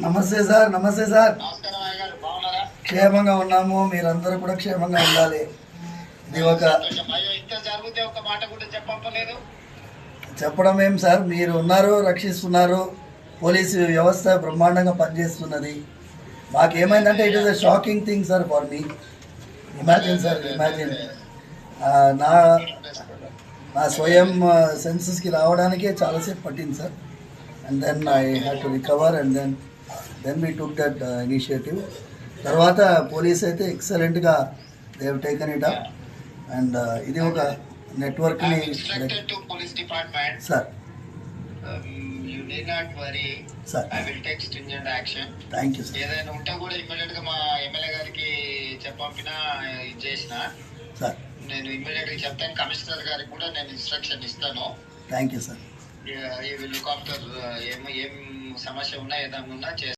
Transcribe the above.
నమస్తే సార్. నమస్తే సార్. నమస్కారం అయ్య గారు, బాగున్నారా? క్షేమంగా ఉన్నాము, మీరందరూ కూడా క్షేమంగా ఉండాలి. ఇది ఒక అయ్యో, ఇంత జరిగితే ఒక మాట కూడా చెప్పలేదు. చెప్పడం ఏం సార్, మీరు ఉన్నారు, రక్షిస్తున్నారు. పోలీసు వ్యవస్థ బ్రహ్మాండంగా పనిచేస్తున్నది. మాకేమైందంటే it is a shocking thing sir for me. Imagine sir, imagine నా నా స్వయం సెన్సెస్కి రావడానికే చాలాసేపు పట్టింది sir. And then I had to recover and then we took that initiative. తర్వాత పోలీస్ అయితే ఎక్సలెంట్గా they have taken it up. And ఇది ఒక నెట్వర్క్ని sir. You need not worry. Sir. I will take stringent action. Thank you, sir. ఏదైనా ఉంటే కూడా immediate గా మా ఎమ్మెల్యే గారికి చెప్పినా ఇది చేసిన సార్. నేను ఇమ్మీడియట్ గా చెప్తాను. కమిషనర్ గారికి కూడా నేను ఇన్స్ట్రక్షన్ ఇస్తాను. Thank you sir. ఈ విల్ లుక్ ఆఫ్టర్ ఏం సమస్య ఉన్నా ఏదైనా ఉన్నా